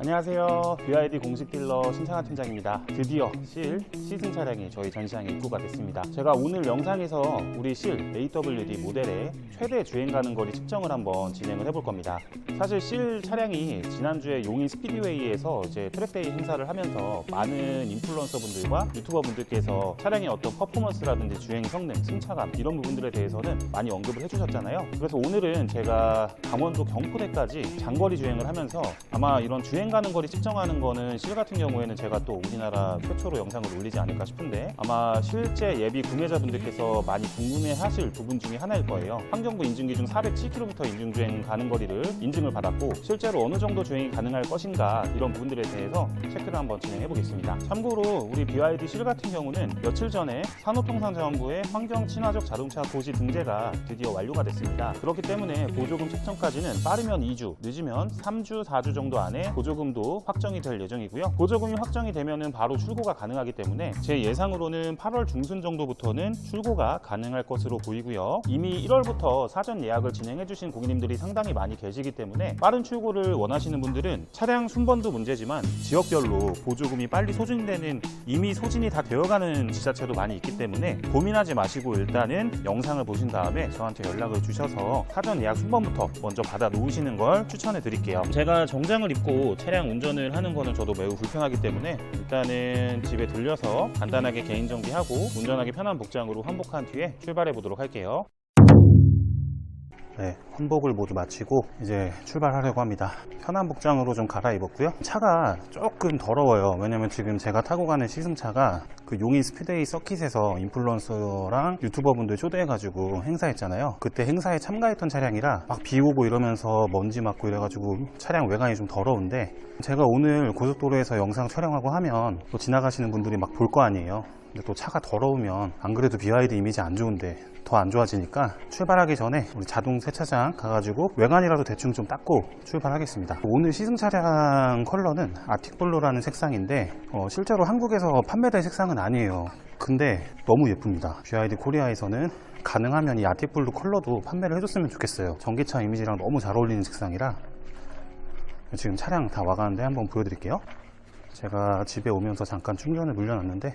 안녕하세요. BYD 공식 딜러 신창환 팀장입니다. 드디어 실 시승 차량이 저희 전시장에 입고가 됐습니다. 제가 오늘 영상에서 우리 실 AWD 모델의 최대 주행 가는 거리 측정을 한번 진행을 해볼 겁니다. 사실 실 차량이 지난주에 용인 스피드웨이에서 이제 트랙데이 행사를 하면서 많은 인플루언서 분들과 유튜버 분들께서 차량의 어떤 퍼포먼스라든지 주행 성능, 승차감 이런 부분들에 대해서는 많이 언급을 해주셨잖아요. 그래서 오늘은 제가 강원도 경포대까지 장거리 주행을 하면서 아마 이런 주행 가는 거리 측정하는 거는 실 같은 경우에는 제가 또 우리나라 최초로 영상을 올리지 않을까 싶은데, 아마 실제 예비 구매자분들께서 많이 궁금해 하실 부분 중에 하나일 거예요. 환경부 인증 기준 407km 인증 주행 가는 거리를 인증을 받았고 실제로 어느 정도 주행이 가능할 것인가, 이런 부분들에 대해서 체크를 한번 진행해 보겠습니다. 참고로 우리 BYD 실 같은 경우는 며칠 전에 산업통상자원부의 환경 친화적 자동차 도시 등재가 드디어 완료가 됐습니다. 그렇기 때문에 보조금 책정까지는 빠르면 2주, 늦으면 3주, 4주 정도 안에 보조금도 확정이 될 예정이고요. 보조금이 확정이 되면은 바로 출고가 가능하기 때문에 제 예상으로는 8월 중순 정도부터는 출고가 가능할 것으로 보이고요. 이미 1월부터 사전 예약을 진행해 주신 고객님들이 상당히 많이 계시기 때문에 빠른 출고를 원하시는 분들은 차량 순번도 문제지만 지역별로 보조금이 빨리 소진되는, 이미 소진이 다 되어가는 지자체도 많이 있기 때문에 고민하지 마시고 일단은 영상을 보신 다음에 저한테 연락을 주셔서 사전 예약 순번부터 먼저 받아 놓으시는 걸 추천해 드릴게요. 제가 정장을 입고 차량 운전을 하는 거는 저도 매우 불편하기 때문에 일단은 집에 들려서 간단하게 개인 정비하고 운전하기 편한 복장으로 환복한 뒤에 출발해 보도록 할게요. 네, 환복을 모두 마치고 이제 출발하려고 합니다. 편한 복장으로 좀 갈아입었고요. 차가 조금 더러워요. 왜냐면 지금 제가 타고 가는 시승차가 그 용인 스피드웨이 서킷에서 인플루언서랑 유튜버분들 초대해가지고 행사했잖아요. 그때 행사에 참가했던 차량이라 막 비 오고 이러면서 먼지 맞고 이래가지고 차량 외관이 좀 더러운데, 제가 오늘 고속도로에서 영상 촬영하고 하면 또 지나가시는 분들이 막 볼 거 아니에요. 근데 또 차가 더러우면 안 그래도 BYD 이미지 안 좋은데 더 안 좋아지니까 출발하기 전에 우리 자동 세차장 가가지고 외관이라도 대충 좀 닦고 출발하겠습니다. 오늘 시승 차량 컬러는 아틱블루라는 색상인데 실제로 한국에서 판매될 색상은 아니에요. 근데 너무 예쁩니다. BYD 코리아에서는 가능하면 이 아틱블루 컬러도 판매를 해줬으면 좋겠어요. 전기차 이미지랑 너무 잘 어울리는 색상이라. 지금 차량 다 와가는데 한번 보여드릴게요. 제가 집에 오면서 잠깐 충전을 물려놨는데,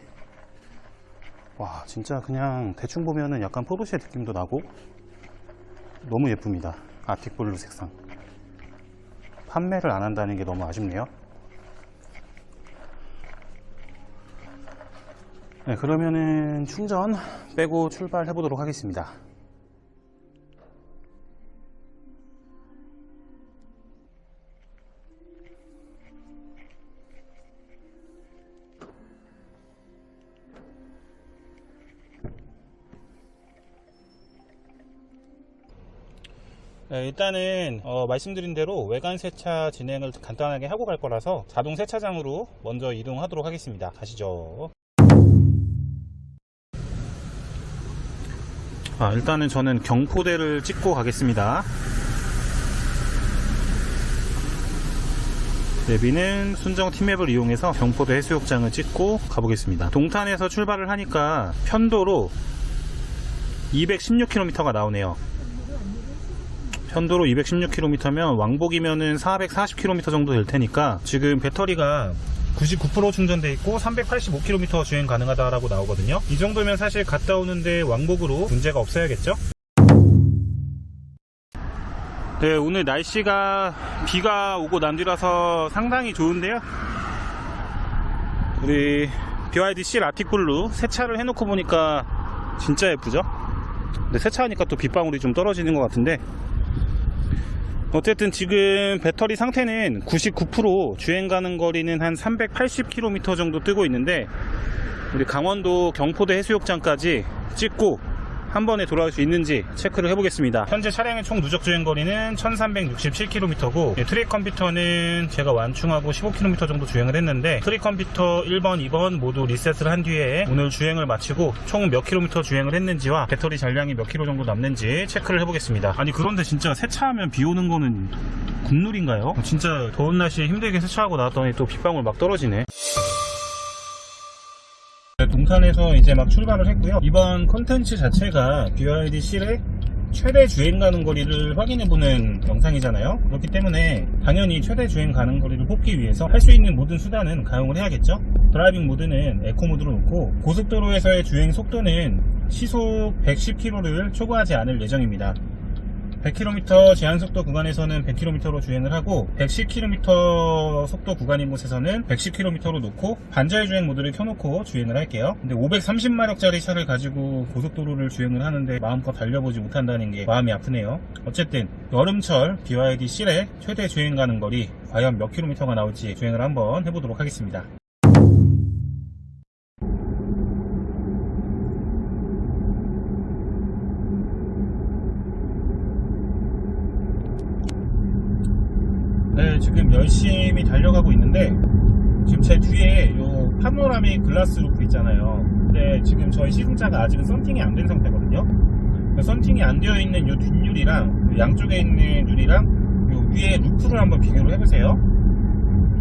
와, 진짜 그냥 대충 보면은 약간 포르쉐 느낌도 나고 너무 예쁩니다. 아틱블루 색상. 판매를 안 한다는 게 너무 아쉽네요. 네, 그러면은 충전 빼고 출발해 보도록 하겠습니다. 일단은 말씀드린 대로 외관 세차 진행을 간단하게 하고 갈 거라서 자동 세차장으로 먼저 이동하도록 하겠습니다. 가시죠. 일단은 저는 경포대를 찍고 가겠습니다. 내비는 순정 팀맵을 이용해서 경포대 해수욕장을 찍고 가보겠습니다. 동탄에서 출발을 하니까 편도로 216km가 나오네요. 편도로 216km면 왕복이면은 440km 정도 될 테니까, 지금 배터리가 99% 충전돼 있고 385km 주행 가능하다라고 나오거든요. 이 정도면 사실 갔다 오는데 왕복으로 문제가 없어야겠죠? 네, 오늘 날씨가 비가 오고 난 뒤라서 상당히 좋은데요. 우리 BYD 실 아틱블루 세차를 해놓고 보니까 진짜 예쁘죠? 근데 세차하니까 또 빗방울이 좀 떨어지는 것 같은데, 어쨌든 지금 배터리 상태는 99%, 주행 가는 거리는 한 380km 정도 뜨고 있는데, 우리 강원도 경포대 해수욕장까지 찍고 한 번에 돌아올 수 있는지 체크를 해보겠습니다. 현재 차량의 총 누적 주행 거리는 1367km고, 트랙 컴퓨터는 제가 완충하고 15km 정도 주행을 했는데, 트랙 컴퓨터 1번, 2번 모두 리셋을 한 뒤에 오늘 주행을 마치고 총 몇 킬로미터 주행을 했는지와 배터리 잔량이 몇 킬로 정도 남는지 체크를 해보겠습니다. 아니, 그런데 진짜 세차하면 비 오는 거는 국룰인가요? 진짜 더운 날씨에 힘들게 세차하고 나왔더니 또 빗방울 막 떨어지네. 동탄에서 이제 막 출발을 했고요. 이번 컨텐츠 자체가 BYD 실의 최대 주행 가는 거리를 확인해보는 영상이잖아요. 그렇기 때문에 당연히 최대 주행 가는 거리를 뽑기 위해서 할 수 있는 모든 수단은 가용을 해야겠죠. 드라이빙 모드는 에코 모드로 놓고 고속도로에서의 주행 속도는 시속 110km를 초과하지 않을 예정입니다. 100km 제한속도 구간에서는 100km로 주행을 하고 110km 속도 구간인 곳에서는 110km로 놓고 반자율 주행 모드를 켜놓고 주행을 할게요. 근데 530마력짜리 차를 가지고 고속도로를 주행을 하는데 마음껏 달려보지 못한다는 게 마음이 아프네요. 어쨌든 여름철 BYD 실의 최대 주행 가는 거리 과연 몇 킬로미터가 나올지 주행을 한번 해보도록 하겠습니다. 네, 지금 열심히 달려가고 있는데 지금 제 뒤에 요 파노라믹 글라스 루프 있잖아요. 근데 지금 저희 시승차가 아직은 썬팅이 안 된 상태거든요. 썬팅이 안 되어 있는 요 뒷유리랑 양쪽에 있는 유리랑 요 위에 루프를 한번 비교를 해보세요.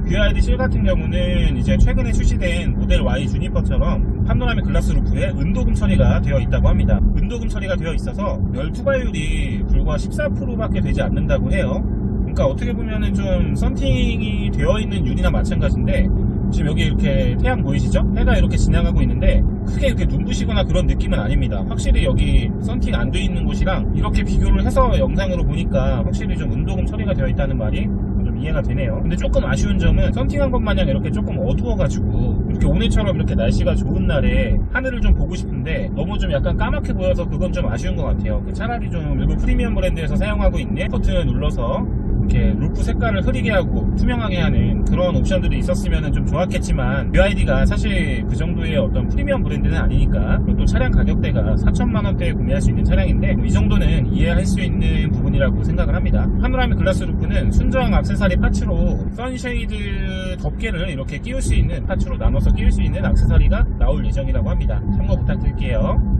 BYD 실 같은 경우는 이제 최근에 출시된 모델 Y 주니퍼처럼 파노라믹 글라스 루프에 은도금 처리가 되어 있다고 합니다. 은도금 처리가 되어 있어서 열 투과율이 불과 14%밖에 되지 않는다고 해요. 그러니까 어떻게 보면은 좀 썬팅이 되어 있는 유리나 마찬가지인데 지금 여기 이렇게 태양 보이시죠? 해가 이렇게 지나가고 있는데 크게 이렇게 눈부시거나 그런 느낌은 아닙니다. 확실히 여기 썬팅 안 돼 있는 곳이랑 이렇게 비교를 해서 영상으로 보니까 확실히 좀 은도금 처리가 되어 있다는 말이 좀 이해가 되네요. 근데 조금 아쉬운 점은 썬팅한 것 마냥 이렇게 조금 어두워가지고 이렇게 오늘처럼 이렇게 날씨가 좋은 날에 하늘을 좀 보고 싶은데 너무 좀 약간 까맣게 보여서 그건 좀 아쉬운 것 같아요. 차라리 좀 일부 프리미엄 브랜드에서 사용하고 있는 버튼을 눌러서 이렇게 루프 색깔을 흐리게 하고 투명하게 하는 그런 옵션들이 있었으면 좀 좋았겠지만 BYD가 사실 그 정도의 어떤 프리미엄 브랜드는 아니니까 또 차량 가격대가 4천만원대에 구매할 수 있는 차량인데 이 정도는 이해할 수 있는 부분이라고 생각을 합니다. 파노라믹 글라스 루프는 순정 액세서리 파츠로 선쉐이드 덮개를 이렇게 끼울 수 있는 파츠로 나눠서 끼울 수 있는 액세서리가 나올 예정이라고 합니다. 참고 부탁드릴게요.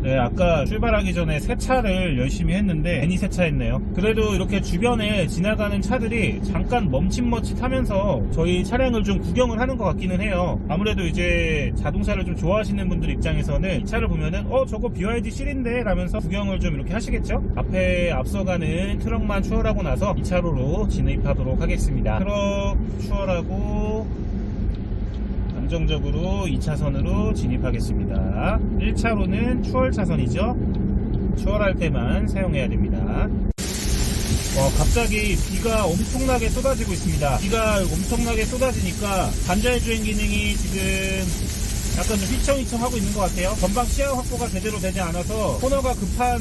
네, 아까 출발하기 전에 세차를 열심히 했는데 괜히 세차했네요. 그래도 이렇게 주변에 지나가는 차들이 잠깐 멈칫멈칫하면서 저희 차량을 좀 구경을 하는 것 같기는 해요. 아무래도 이제 자동차를 좀 좋아하시는 분들 입장에서는 이 차를 보면은 저거 BYD 실인데 라면서 구경을 좀 이렇게 하시겠죠? 앞에 앞서가는 트럭만 추월하고 나서 2차로로 진입하도록 하겠습니다. 트럭 추월하고 안정적으로 2차선으로 진입하겠습니다. 1차로는 추월 차선이죠. 추월할 때만 사용해야 됩니다. 갑자기 비가 엄청나게 쏟아지고 있습니다. 비가 엄청나게 쏟아지니까 반자율 주행 기능이 지금 약간 좀 휘청휘청하고 있는 것 같아요. 전방 시야 확보가 제대로 되지 않아서 코너가 급한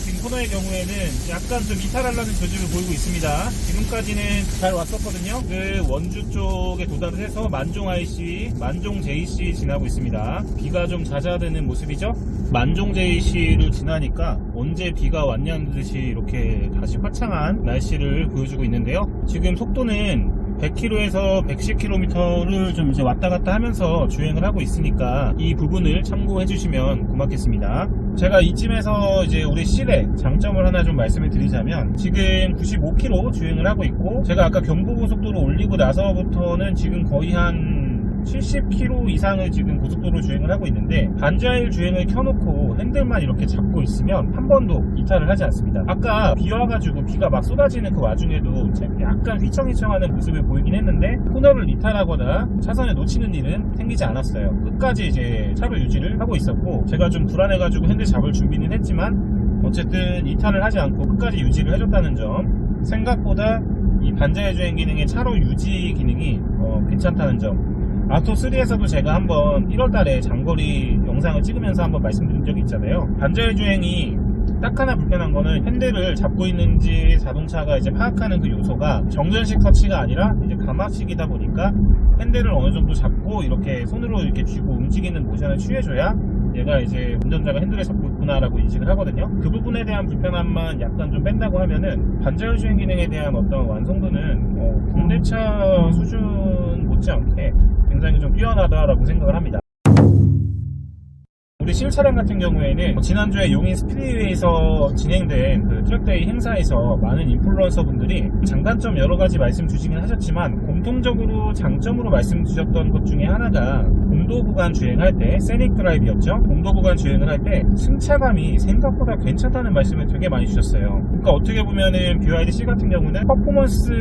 지금 코너의 경우에는 약간 좀 이탈하려는 조짐을 보이고 있습니다. 지금까지는 잘 왔었거든요. 그 원주 쪽에 도달을 해서 만종 IC, 만종 JC 지나고 있습니다. 비가 좀 잦아드는 모습이죠. 만종 JC를 지나니까 언제 비가 왔냐는 듯이 이렇게 다시 화창한 날씨를 보여주고 있는데요. 지금 속도는 100km에서 110km를 좀 이제 왔다 갔다 하면서 주행을 하고 있으니까 이 부분을 참고해 주시면 고맙겠습니다. 제가 이쯤에서 이제 우리 실의 장점을 하나 좀 말씀을 드리자면 지금 95km 주행을 하고 있고 제가 아까 경부고속도로 올리고 나서부터는 지금 거의 한 70km 이상을 지금 고속도로 주행을 하고 있는데 반자율 주행을 켜놓고 핸들만 이렇게 잡고 있으면 한 번도 이탈을 하지 않습니다. 아까 비 와가지고 비가 막 쏟아지는 그 와중에도 약간 휘청휘청하는 모습을 보이긴 했는데 코너를 이탈하거나 차선에 놓치는 일은 생기지 않았어요. 끝까지 이제 차로 유지를 하고 있었고 제가 좀 불안해가지고 핸들 잡을 준비는 했지만 어쨌든 이탈을 하지 않고 끝까지 유지를 해줬다는 점, 생각보다 이 반자율 주행 기능의 차로 유지 기능이 괜찮다는 점. 아토3에서도 제가 한번 1월달에 장거리 영상을 찍으면서 한번 말씀드린 적이 있잖아요. 반자율 주행이 딱 하나 불편한 거는 핸들을 잡고 있는지 자동차가 이제 파악하는 그 요소가 정전식 터치가 아니라 이제 감압식이다 보니까 핸들을 어느 정도 잡고 이렇게 손으로 이렇게 쥐고 움직이는 모션을 취해줘야 얘가 이제 운전자가 핸들을 잡고 있구나라고 인식을 하거든요. 그 부분에 대한 불편함만 약간 좀 뺀다고 하면은 반자율 주행 기능에 대한 어떤 완성도는 국내차 수준 못지않게 굉장히 좀 뛰어나다라고 생각을 합니다. BYD 실 차량 같은 경우에는 지난주에 용인 스피드웨이에서 진행된 그 트랙데이 행사에서 많은 인플루언서 분들이 장단점 여러 가지 말씀 주시긴 하셨지만 공통적으로 장점으로 말씀 주셨던 것 중에 하나가 공도 구간 주행할 때 세닉 드라이브였죠. 공도 구간 주행을 할 때 승차감이 생각보다 괜찮다는 말씀을 되게 많이 주셨어요. 그러니까 어떻게 보면은 BYD 실 같은 경우는 퍼포먼스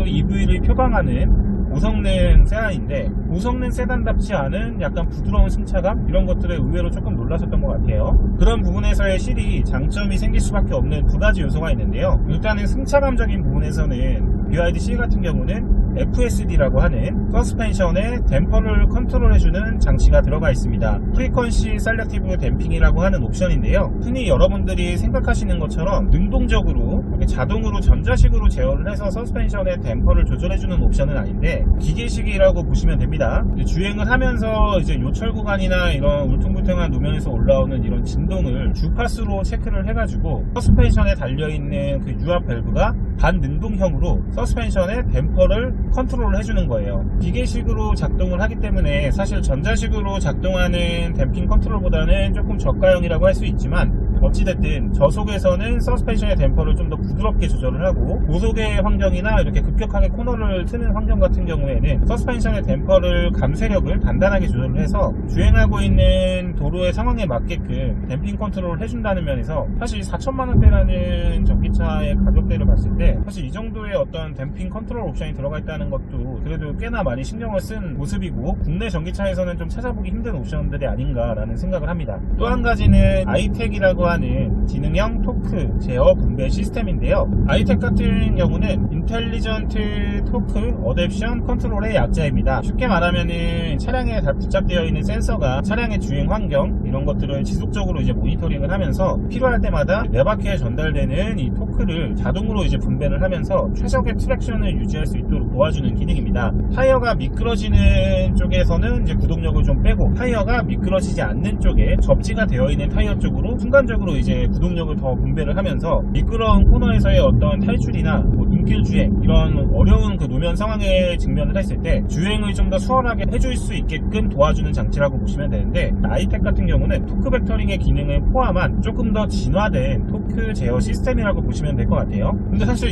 EV를 표방하는 고성능 세단인데 고성능 세단답지 않은 약간 부드러운 승차감 이런 것들에 의외로 조금 놀라셨던 것 같아요. 그런 부분에서의 실이 장점이 생길 수밖에 없는 두 가지 요소가 있는데요. 일단은 승차감적인 부분에서는 BYD 실 같은 경우는 FSD라고 하는 서스펜션의 댐퍼를 컨트롤해주는 장치가 들어가 있습니다. 프리퀀시 셀렉티브 댐핑이라고 하는 옵션인데요. 흔히 여러분들이 생각하시는 것처럼 능동적으로 자동으로 전자식으로 제어를 해서 서스펜션의 댐퍼를 조절해주는 옵션은 아닌데 기계식이라고 보시면 됩니다. 주행을 하면서 이제 요철 구간이나 이런 울퉁불퉁한路面에서 올라오는 이런 진동을 주파수로 체크를 해가지고 서스펜션에 달려있는 그 유압 밸브가 반능동형으로 서스펜션의 댐퍼를 컨트롤을 해주는 거예요. 기계식으로 작동을 하기 때문에 사실 전자식으로 작동하는 댐핑 컨트롤보다는 조금 저가형이라고 할 수 있지만 어찌됐든 저속에서는 서스펜션의 댐퍼를 좀 더 부드럽게 조절을 하고 고속의 환경이나 이렇게 급격하게 코너를 트는 환경 같은 경우에는 서스펜션의 댐퍼를 감쇄력을 단단하게 조절을 해서 주행하고 있는 도로의 상황에 맞게끔 댐핑 컨트롤을 해준다는 면에서 사실 4천만원대라는 전기차의 가격대를 봤을 때 사실 이 정도의 어떤 댐핑 컨트롤 옵션이 들어가 있다는 것도 그래도 꽤나 많이 신경을 쓴 모습이고 국내 전기차에서는 좀 찾아보기 힘든 옵션들이 아닌가라는 생각을 합니다. 또 한 가지는 아이텍이라고 하는 지능형 토크 제어 분배 시스템인데요. 아이텍 같은 경우는 인텔리전트 토크 어댑션 컨트롤의 약자입니다. 쉽게 말하면은 차량에 잘 부착되어 있는 센서가 차량의 주행 환경 이런 것들을 지속적으로 이제 모니터링을 하면서 필요할 때마다 내 바퀴에 전달되는 이 토크를 자동으로 이제 분배를 하면서 최적의 트랙션을 유지할 수 있도록 도와주는 기능입니다. 타이어가 미끄러지는 쪽에서는 이제 구동력을 좀 빼고 타이어가 미끄러지지 않는 쪽에 접지가 되어 있는 타이어 쪽으로 순간적으로 이제 구동력을 더 분배를 하면서 미끄러운 코너에서의 어떤 탈출이나 눈길 주행 이런 어려운 그 노면 상황에 직면을 했을 때 주행을 좀 더 수월하게 해줄 수 있게끔 도와주는 장치라고 보시면 되는데 아이텍 같은 경우는 토크 벡터링의 기능을 포함한 조금 더 진화된 토크 제어 시스템이라고 보시면 될 것 같아요. 근데 사실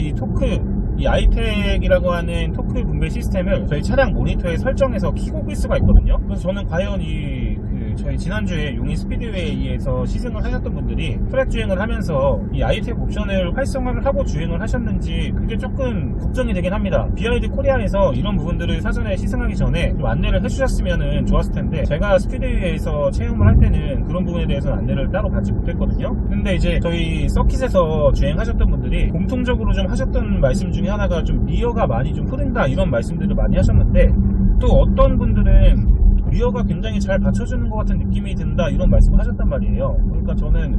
이 아이텍이라고 하는 토크 분배 시스템을 저희 차량 모니터에 설정해서 켜고 끌 수가 있거든요. 그래서 저는 과연 저희 지난주에 용인 스피드웨이에서 시승을 하셨던 분들이 트랙 주행을 하면서 이 아이텍 옵션을 활성화를 하고 주행을 하셨는지 그게 조금 걱정이 되긴 합니다. BYD 코리아에서 이런 부분들을 사전에 시승하기 전에 좀 안내를 해주셨으면 좋았을 텐데 제가 스피드웨이에서 체험을 할 때는 그런 부분에 대해서는 안내를 따로 받지 못했거든요. 근데 이제 저희 서킷에서 주행하셨던 분들이 공통적으로 좀 하셨던 말씀 중에 하나가 좀 리어가 많이 좀 흐른다 이런 말씀들을 많이 하셨는데 또 어떤 분들은 리어가 굉장히 잘 받쳐주는 것 같은 느낌이 든다 이런 말씀을 하셨단 말이에요. 그러니까 저는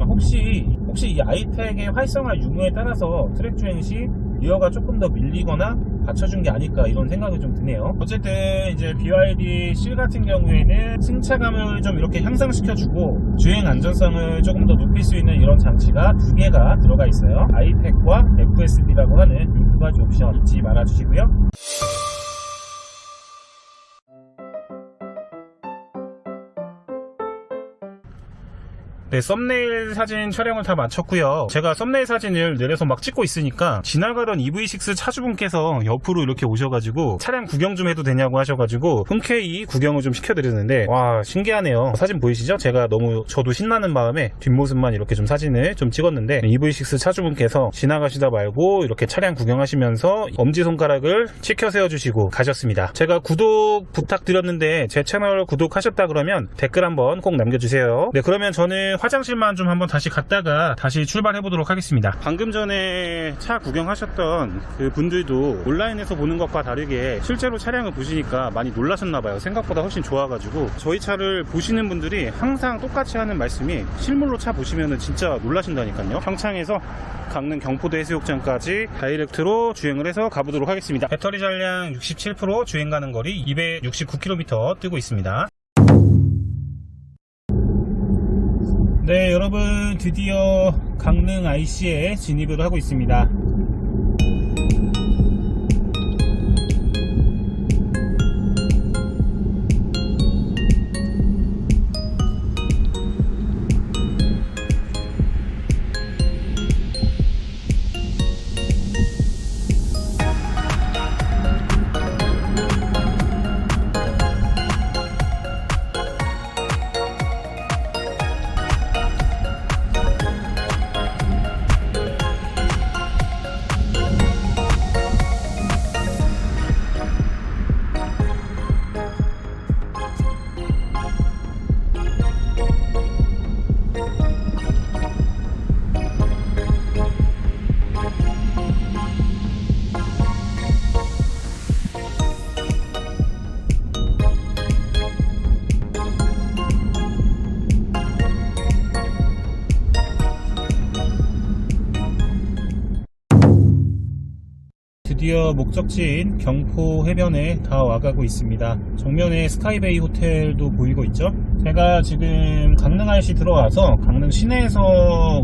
혹시 이 아이텍의 활성화 유무에 따라서 트랙 주행 시 리어가 조금 더 밀리거나 받쳐준 게 아닐까 이런 생각이 좀 드네요. 어쨌든 이제 BYD 실 같은 경우에는 승차감을 좀 이렇게 향상시켜주고 주행 안전성을 조금 더 높일 수 있는 이런 장치가 두 개가 들어가 있어요. 아이텍과 FSD라고 하는 이 두 가지 옵션 잊지 말아주시고요. 네, 썸네일 사진 촬영을 다 마쳤고요. 제가 썸네일 사진을 내려서 막 찍고 있으니까 지나가던 EV6 차주분께서 옆으로 이렇게 오셔가지고 차량 구경 좀 해도 되냐고 하셔가지고 흔쾌히 구경을 좀 시켜드렸는데 와 신기하네요. 사진 보이시죠? 제가 저도 신나는 마음에 뒷모습만 이렇게 좀 사진을 좀 찍었는데 EV6 차주분께서 지나가시다 말고 이렇게 차량 구경하시면서 엄지손가락을 치켜 세워주시고 가셨습니다. 제가 구독 부탁드렸는데 제 채널 구독하셨다 그러면 댓글 한번 꼭 남겨주세요. 네, 그러면 저는 화장실만 좀 한번 다시 갔다가 다시 출발해 보도록 하겠습니다. 방금 전에 차 구경하셨던 그 분들도 온라인에서 보는 것과 다르게 실제로 차량을 보시니까 많이 놀라셨나봐요. 생각보다 훨씬 좋아가지고 저희 차를 보시는 분들이 항상 똑같이 하는 말씀이 실물로 차 보시면 진짜 놀라신다니까요. 평창에서 강릉 경포대 해수욕장까지 다이렉트로 주행을 해서 가보도록 하겠습니다. 배터리 잔량 67%, 주행 가는 거리 269km 뜨고 있습니다. 네, 여러분 드디어 강릉 IC에 진입을 하고 있습니다. 드디어 목적지인 경포 해변에 다 와가고 있습니다. 정면에 스카이베이 호텔도 보이고 있죠. 제가 지금 강릉 IC 들어와서 강릉 시내에서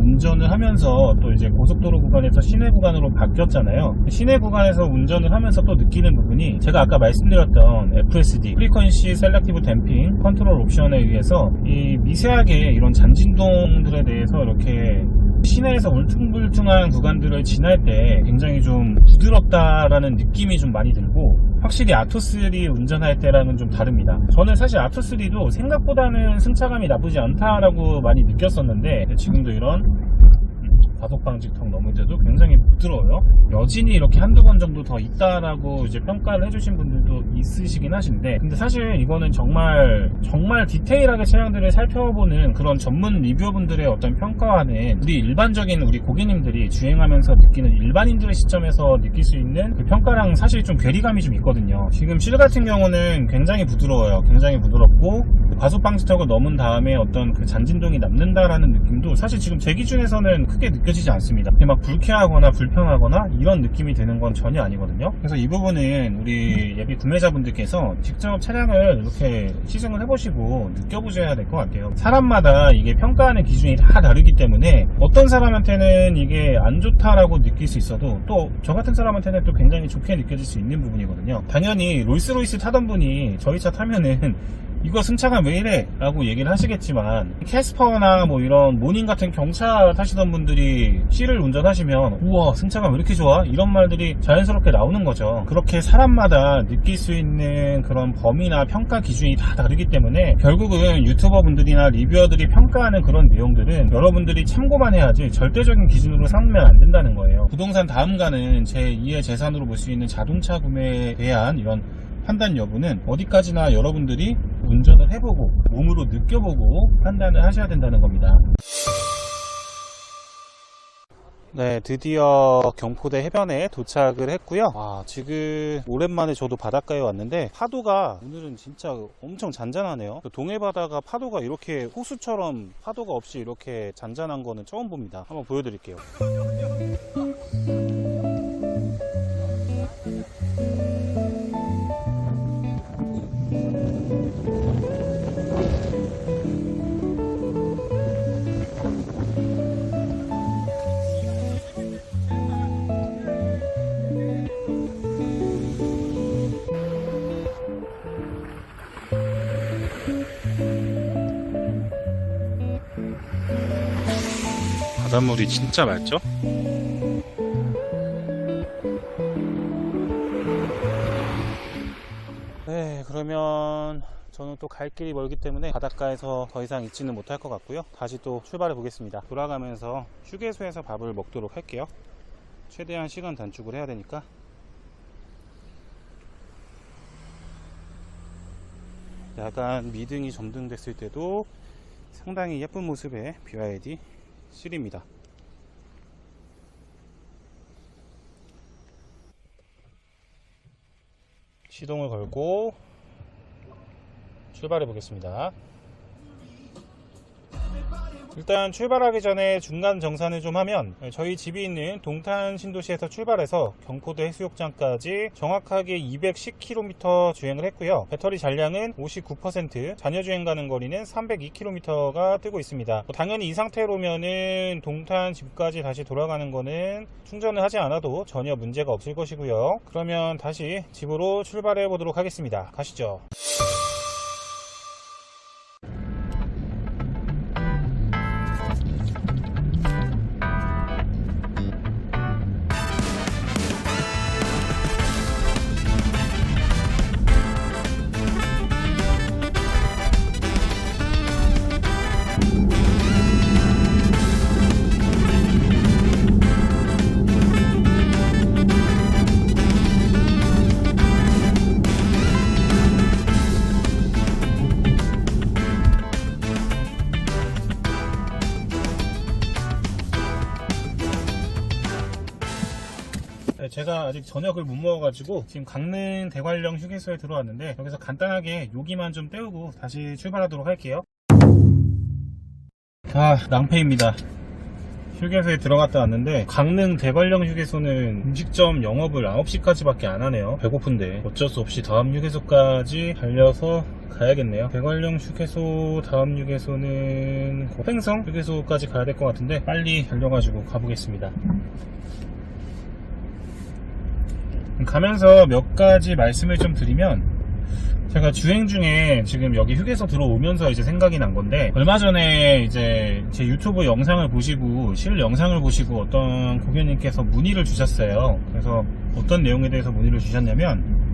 운전을 하면서 또 이제 고속도로 구간에서 시내 구간으로 바뀌었잖아요. 시내 구간에서 운전을 하면서 또 느끼는 부분이 제가 아까 말씀드렸던 FSD 프리퀀시 셀렉티브 댐핑 컨트롤 옵션에 의해서 이 미세하게 이런 잔진동들에 대해서 이렇게 시내에서 울퉁불퉁한 구간들을 지날 때 굉장히 좀 부드럽다라는 느낌이 좀 많이 들고, 확실히 아토3 운전할 때랑은 좀 다릅니다. 저는 사실 아토3도 생각보다는 승차감이 나쁘지 않다라고 많이 느꼈었는데, 지금도 이런 과속방지턱 넘을 때도 굉장히 부드러워요. 여진이 이렇게 한두 번 정도 더 있다라고 이제 평가를 해주신 분들도 있으시긴 하신데, 근데 사실 이거는 정말 디테일하게 차량들을 살펴보는 그런 전문 리뷰어분들의 어떤 평가와는 우리 일반적인 우리 고객님들이 주행하면서 느끼는 일반인들의 시점에서 느낄 수 있는 그 평가랑 사실 좀 괴리감이 좀 있거든요. 지금 실 같은 경우는 굉장히 부드러워요. 굉장히 부드럽고 과속방지턱을 넘은 다음에 어떤 그 잔진동이 남는다라는 느낌도 사실 지금 제 기준에서는 크게 느껴지지 않습니다. 막 불쾌하거나 불편하거나 이런 느낌이 드는 건 전혀 아니거든요. 그래서 이 부분은 우리 예비 구매자분들께서 직접 차량을 이렇게 시승을 해보시고 느껴보셔야 될 것 같아요. 사람마다 이게 평가하는 기준이 다 다르기 때문에 어떤 사람한테는 이게 안 좋다라고 느낄 수 있어도 또 저 같은 사람한테는 또 굉장히 좋게 느껴질 수 있는 부분이거든요. 당연히 롤스로이스 타던 분이 저희 차 타면은 이거 승차감 왜 이래? 라고 얘기를 하시겠지만, 캐스퍼나 뭐 이런 모닝 같은 경차 타시던 분들이 C를 운전하시면 우와 승차감 왜 이렇게 좋아? 이런 말들이 자연스럽게 나오는 거죠. 그렇게 사람마다 느낄 수 있는 그런 범위나 평가 기준이 다 다르기 때문에 결국은 유튜버 분들이나 리뷰어들이 평가하는 그런 내용들은 여러분들이 참고만 해야지 절대적인 기준으로 삼으면 안 된다는 거예요. 부동산 다음 가는 제2의 재산으로 볼 수 있는 자동차 구매에 대한 이런 판단 여부는 어디까지나 여러분들이 운전을 해보고 몸으로 느껴보고 판단을 하셔야 된다는 겁니다. 네, 드디어 경포대 해변에 도착을 했고요. 지금 오랜만에 저도 바닷가에 왔는데 파도가 오늘은 진짜 엄청 잔잔하네요. 동해 바다가 파도가 이렇게 호수처럼 파도가 없이 이렇게 잔잔한 거는 처음 봅니다. 한번 보여드릴게요. 바닷물이 진짜 맑죠? 네, 그러면 저는 또 갈 길이 멀기 때문에 바닷가에서 더 이상 있지는 못할 것 같고요. 다시 또 출발해 보겠습니다. 돌아가면서 휴게소에서 밥을 먹도록 할게요. 최대한 시간 단축을 해야 되니까. 약간 미등이 점등됐을 때도 상당히 예쁜 모습의 BYD 실입니다. 시동을 걸고 출발해 보겠습니다. 일단 출발하기 전에 중간 정산을 좀 하면, 저희 집이 있는 동탄 신도시에서 출발해서 경포대 해수욕장까지 정확하게 210km 주행을 했고요. 배터리 잔량은 59%, 잔여 주행 가는 거리는 302km가 뜨고 있습니다. 당연히 이 상태로면은 동탄 집까지 다시 돌아가는 거는 충전을 하지 않아도 전혀 문제가 없을 것이고요. 그러면 다시 집으로 출발해 보도록 하겠습니다. 가시죠. 제가 아직 저녁을 못 먹어가지고 지금 강릉 대관령 휴게소에 들어왔는데, 여기서 간단하게 요기만 좀 때우고 다시 출발하도록 할게요. 낭패입니다. 휴게소에 들어갔다 왔는데 강릉 대관령 휴게소는 음식점 영업을 9시까지밖에 안 하네요. 배고픈데 어쩔 수 없이 다음 휴게소까지 달려서 가야겠네요. 대관령 휴게소 다음 휴게소는 횡성 휴게소까지 가야 될 것 같은데 빨리 달려가지고 가보겠습니다. 가면서 몇 가지 말씀을 좀 드리면, 제가 주행 중에 지금 여기 휴게소 들어오면서 이제 생각이 난 건데, 얼마 전에 이제 제 유튜브 영상을 보시고 실 영상을 보시고 어떤 고객님께서 문의를 주셨어요. 그래서 어떤 내용에 대해서 문의를 주셨냐면,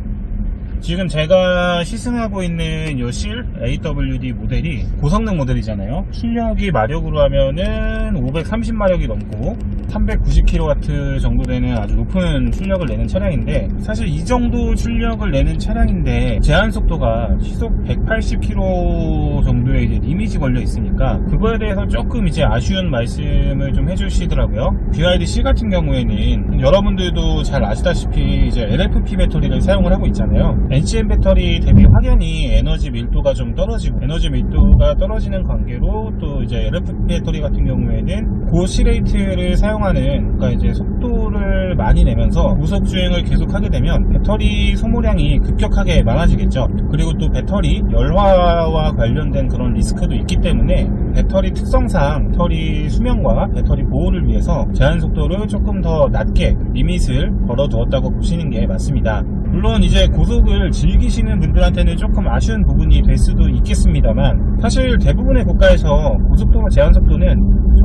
지금 제가 시승하고 있는 이 실 AWD 모델이 고성능 모델이잖아요. 출력이 마력으로 하면은 530마력이 넘고 390kW 정도 되는 아주 높은 출력을 내는 차량인데, 사실 이 정도 출력을 내는 차량인데 제한 속도가 시속 180km 정도의 이제 리밋이 걸려 있으니까 그거에 대해서 조금 이제 아쉬운 말씀을 좀 해주시더라고요. BYD-C 같은 경우에는 여러분들도 잘 아시다시피 이제 LFP 배터리를 사용을 하고 있잖아요. NCM 배터리 대비 확연히 에너지 밀도가 좀 떨어지고, 에너지 밀도가 떨어지는 관계로 또 이제 LFP 배터리 같은 경우에는 고시레이트를 사용하는, 그러니까 이제 속도를 많이 내면서 고속 주행을 계속하게 되면 배터리 소모량이 급격하게 많아지겠죠. 그리고 또 배터리 열화와 관련된 그런 리스크도 있기 때문에 배터리 특성상 배터리 수명과 배터리 보호를 위해서 제한 속도를 조금 더 낮게 리밋을 걸어두었다고 보시는 게 맞습니다. 물론 이제 고속을 즐기시는 분들한테는 조금 아쉬운 부분이 될 수도 있겠습니다만, 사실 대부분의 국가에서 고속도로 제한 속도는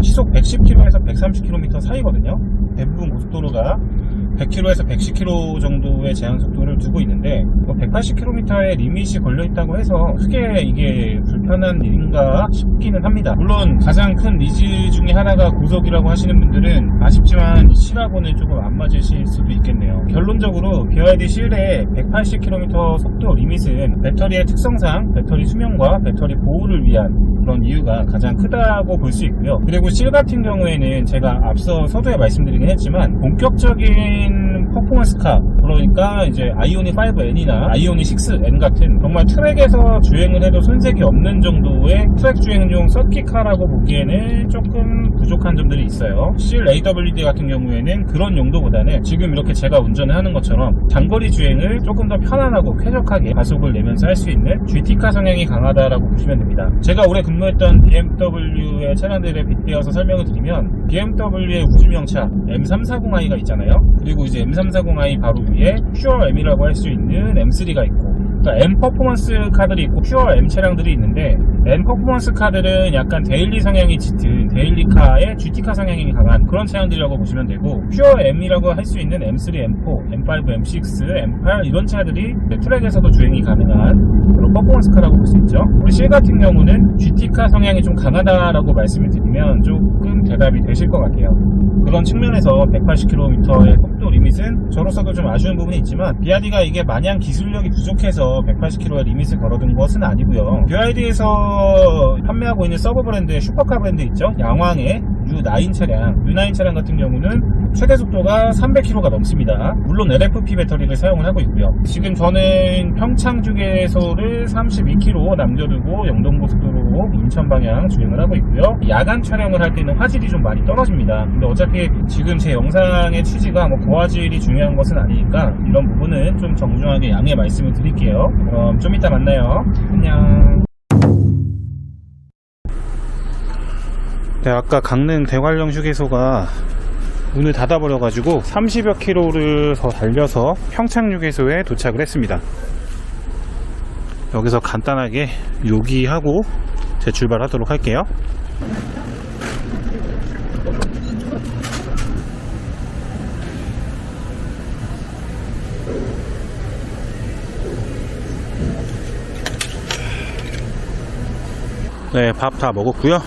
시속 110km에서 130km 사이거든요. 대부분 고속도로가 100km에서 110km 정도의 제한 속도를 두고 있는데, 180km의 리밋이 걸려 있다고 해서 크게 이게 불편한 일인가 싶기는 합니다. 물론 가장 큰 니즈 중에 하나가 고속이라고 하시는 분들은 아쉽지만 실하고는 조금 안 맞으실 수도 있겠네요. 결론적으로 BYD 실의 180km 속도 리밋은 배터리의 특성상 배터리 수명과 배터리 보호를 위한 그런 이유가 가장 크다고 볼 수 있고요. 그리고 실 같은 경우에는 제가 앞서 서두에 말씀드리긴 했지만, 본격적인 퍼포먼스카, 그러니까 이제 아이오닉 5N이나 아이오닉 6N 같은 정말 트랙에서 주행을 해도 손색이 없는 정도의 트랙 주행용 서킷카라고 보기에는 조금 부족한 점들이 있어요. 실 AWD 같은 경우에는 그런 용도보다는 지금 이렇게 제가 운전을 하는 것처럼 장거리 주행을 조금 더 편안하고 쾌적하게 가속을 내면서 할 수 있는 GT카 성향이 강하다라고 보시면 됩니다. 제가 올해 근무했던 BMW의 차량들에 빗대어서 설명을 드리면, BMW의 우주명차 M340i가 있잖아요. 그리고 이제 M340i 바로 위에 퓨어 M이라고 할 수 있는 M3가 있고, 그러니까 M 퍼포먼스 카들이 있고 퓨어 M 차량들이 있는데, M 퍼포먼스 카들은 약간 데일리 성향이 짙은 데일리카의 GT카 성향이 강한 그런 차량들이라고 보시면 되고, 퓨어 M이라고 할 수 있는 M3, M4, M5, M6, M8 이런 차들이 트랙에서도 주행이 가능한 그런 퍼포먼스 카라고 볼 수 있죠. 우리 실 같은 경우는 GT카 성향이 좀 강하다라고 말씀을 드리면 조금 대답이 되실 것 같아요. 그런 측면에서 180km의 속도 리밋은 저로서도 좀 아쉬운 부분이 있지만, BYD가 이게 마냥 기술력이 부족해서 180km의 리밋을 걸어둔 것은 아니고요. BYD에서 판매하고 있는 서브 브랜드의 슈퍼카 브랜드 있죠? 양왕의 U9 차량 같은 경우는 최대 속도가 300km가 넘습니다. 물론 LFP 배터리를 사용을 하고 있고요. 지금 저는 평창 휴게소를 32km 남겨두고 영동고속도로 인천 방향 주행을 하고 있고요. 야간 촬영을 할 때는 화질이 좀 많이 떨어집니다. 근데 어차피 지금 제 영상의 취지가 뭐 고화질이 중요한 것은 아니니까 이런 부분은 좀 정중하게 양해 말씀을 드릴게요. 그럼 좀 이따 만나요. 안녕. 네, 아까 강릉 대관령 휴게소가 문을 닫아버려가지고 30여 킬로를 더 달려서 평창 휴게소에 도착을 했습니다. 여기서 간단하게 요기하고 재출발하도록 할게요. 네, 밥 다 먹었고요.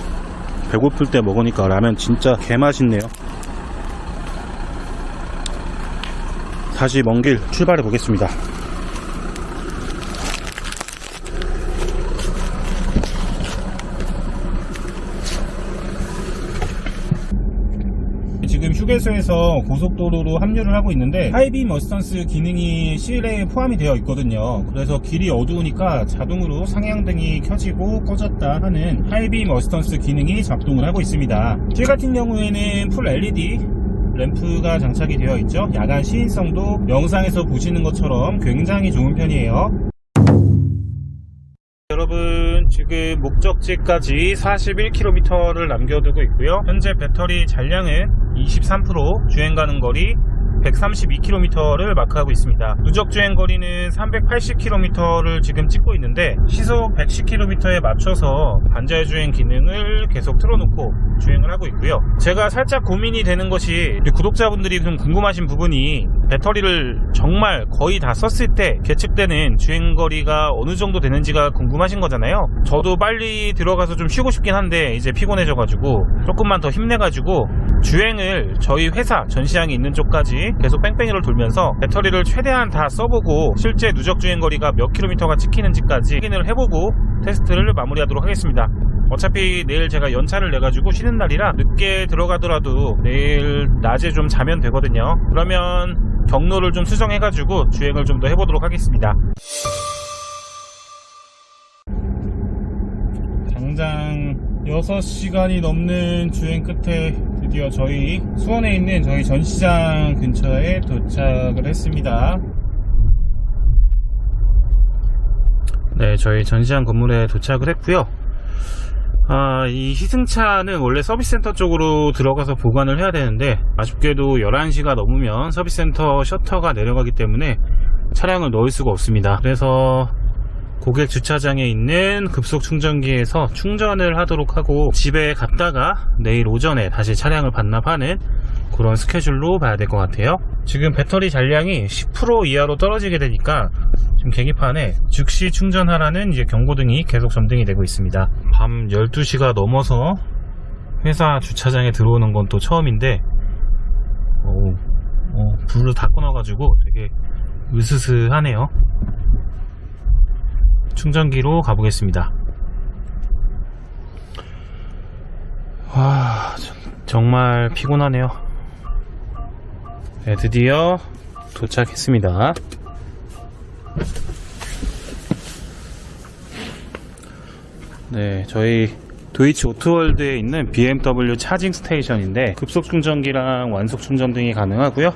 배고플 때 먹으니까 라면 진짜 개맛있네요. 다시 먼 길 출발해 보겠습니다. 지금 휴게소에서 고속도로로 합류를 하고 있는데 하이빔 어시스턴스 기능이 실내에 포함이 되어 있거든요. 그래서 길이 어두우니까 자동으로 상향등이 켜지고 꺼졌다 하는 하이빔 어시스턴스 기능이 작동을 하고 있습니다. 실 같은 경우에는 풀 LED 램프가 장착이 되어 있죠. 야간 시인성도 영상에서 보시는 것처럼 굉장히 좋은 편이에요. 여러분, 지금 목적지까지 41km를 남겨두고 있고요. 현재 배터리 잔량은 23%, 주행 가는 거리 132km를 마크하고 있습니다. 누적 주행 거리는 380km를 지금 찍고 있는데 시속 110km에 맞춰서 반자율 주행 기능을 계속 틀어놓고 주행을 하고 있고요. 제가 살짝 고민이 되는 것이 구독자분들이 좀 궁금하신 부분이 배터리를 정말 거의 다 썼을 때 계측되는 주행 거리가 어느 정도 되는지가 궁금하신 거잖아요. 저도 빨리 들어가서 좀 쉬고 싶긴 한데 이제 피곤해져가지고 조금만 더 힘내가지고 주행을 저희 회사 전시장이 있는 쪽까지 계속 뺑뺑이를 돌면서 배터리를 최대한 다 써보고 실제 누적 주행 거리가 몇 킬로미터가 찍히는지까지 확인을 해보고 테스트를 마무리하도록 하겠습니다. 어차피 내일 제가 연차를 내가지고 쉬는 날이라 늦게 들어가더라도 내일 낮에 좀 자면 되거든요. 그러면 경로를 좀 수정해가지고 주행을 좀 더 해보도록 하겠습니다. 당장 6시간이 넘는 주행 끝에 드디어 저희 수원에 있는 저희 전시장 근처에 도착을 했습니다. 네, 저희 전시장 건물에 도착을 했고요. 이 시승차는 원래 서비스센터 쪽으로 들어가서 보관을 해야 되는데 아쉽게도 11시가 넘으면 서비스센터 셔터가 내려가기 때문에 차량을 넣을 수가 없습니다. 그래서 고객 주차장에 있는 급속 충전기에서 충전을 하도록 하고 집에 갔다가 내일 오전에 다시 차량을 반납하는 그런 스케줄로 봐야 될 것 같아요. 지금 배터리 잔량이 10% 이하로 떨어지게 되니까 지금 계기판에 즉시 충전하라는 이제 경고등이 계속 점등이 되고 있습니다. 밤 12시가 넘어서 회사 주차장에 들어오는 건 또 처음인데 불을 다 꺼놔가지고 되게 으스스하네요. 충전기로 가보겠습니다. 와, 정말 피곤하네요. 네, 드디어 도착했습니다. 네, 저희 도이치 오토월드에 있는 BMW 차징 스테이션인데 급속 충전기랑 완속 충전 등이 가능하고요.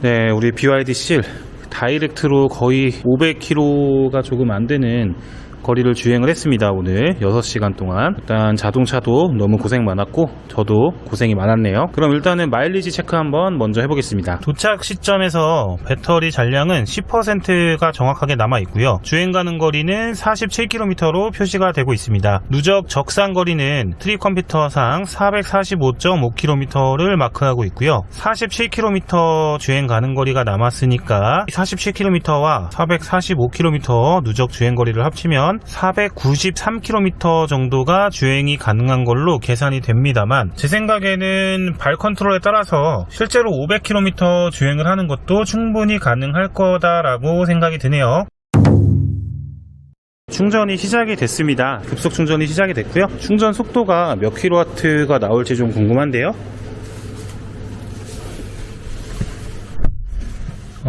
네, 우리 BYD 실 다이렉트로 거의 500km가 조금 안 되는 거리를 주행을 했습니다. 오늘 6시간 동안. 일단 자동차도 너무 고생 많았고 저도 고생이 많았네요. 그럼 일단은 마일리지 체크 한번 먼저 해보겠습니다. 도착 시점에서 배터리 잔량은 10%가 정확하게 남아 있고요. 주행 가는 거리는 47km로 표시가 되고 있습니다. 누적 적상 거리는 트립 컴퓨터상 445.5km를 마크하고 있고요. 47km 주행 가는 거리가 남았으니까 47km와 445km 누적 주행 거리를 합치면 493km 정도가 주행이 가능한 걸로 계산이 됩니다만 제 생각에는 발 컨트롤에 따라서 실제로 500km 주행을 하는 것도 충분히 가능할 거다라고 생각이 드네요. 충전이 시작이 됐습니다. 급속 충전이 시작이 됐고요. 충전 속도가 몇 킬로와트가 나올지 좀 궁금한데요.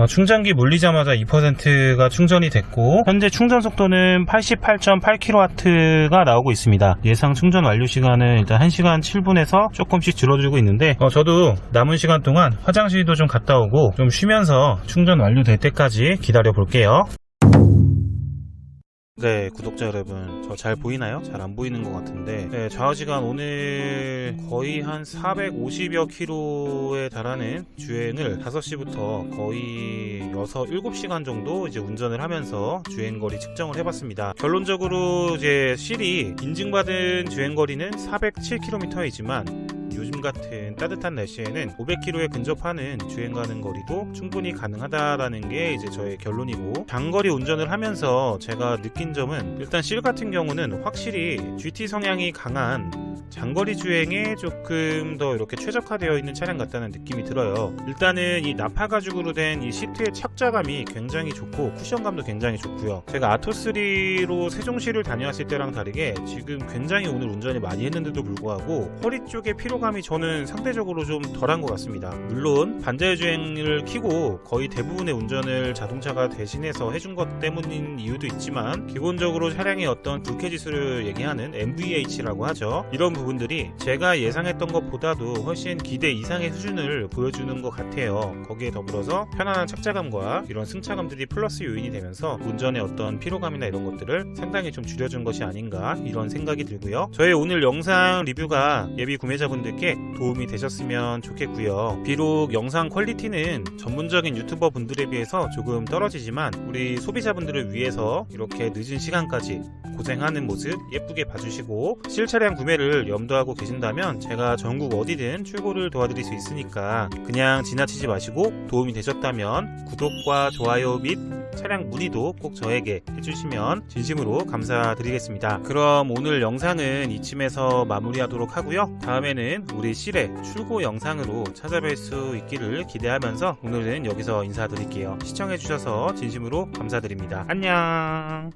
충전기 물리자마자 2%가 충전이 됐고 현재 충전 속도는 88.8kW가 나오고 있습니다. 예상 충전 완료 시간은 일단 1시간 7분에서 조금씩 줄어들고 있는데 저도 남은 시간 동안 화장실도 좀 갔다 오고 좀 쉬면서 충전 완료될 때까지 기다려 볼게요. 네, 구독자 여러분, 저 잘 보이나요? 잘 안 보이는 것 같은데 네, 좌우지간 오늘 거의 한 450여 킬로에 달하는 주행을 5시부터 거의 7시간 정도 이제 운전을 하면서 주행거리 측정을 해봤습니다. 결론적으로 이제 실이 인증받은 주행거리는 407km이지만 요즘 같은 따뜻한 날씨에는 500km에 근접하는 주행 가는 거리도 충분히 가능하다라는 게 이제 저의 결론이고, 장거리 운전을 하면서 제가 느낀 점은 일단 실 같은 경우는 확실히 GT 성향이 강한 장거리 주행에 조금 더 이렇게 최적화되어 있는 차량 같다는 느낌이 들어요. 일단은 이 나파 가죽으로 된 이 시트의 착자감이 굉장히 좋고 쿠션감도 굉장히 좋고요. 제가 아토3로 세종시를 다녀왔을 때랑 다르게 지금 굉장히 오늘 운전을 많이 했는데도 불구하고 허리 쪽에 피로가 피로감이 저는 상대적으로 좀 덜한 것 같습니다. 물론 반자율주행을 켜고 거의 대부분의 운전을 자동차가 대신해서 해준 것 때문인 이유도 있지만 기본적으로 차량의 어떤 불쾌 지수를 얘기하는 MVH라고 하죠. 이런 부분들이 제가 예상했던 것보다도 훨씬 기대 이상의 수준을 보여주는 것 같아요. 거기에 더불어서 편안한 착자감과 이런 승차감들이 플러스 요인이 되면서 운전의 어떤 피로감이나 이런 것들을 상당히 좀 줄여준 것이 아닌가 이런 생각이 들고요. 저의 오늘 영상 리뷰가 예비 구매자분들께 도움이 되셨으면 좋겠고요. 비록 영상 퀄리티는 전문적인 유튜버 분들에 비해서 조금 떨어지지만 우리 소비자분들을 위해서 이렇게 늦은 시간까지 고생하는 모습 예쁘게 봐주시고 실차량 구매를 염두하고 계신다면 제가 전국 어디든 출고를 도와드릴 수 있으니까 그냥 지나치지 마시고 도움이 되셨다면 구독과 좋아요 및 차량 문의도 꼭 저에게 해주시면 진심으로 감사드리겠습니다. 그럼 오늘 영상은 이쯤에서 마무리하도록 하고요. 다음에는 우리 실의 출고 영상으로 찾아뵐 수 있기를 기대하면서 오늘은 여기서 인사드릴게요. 시청해주셔서 진심으로 감사드립니다. 안녕.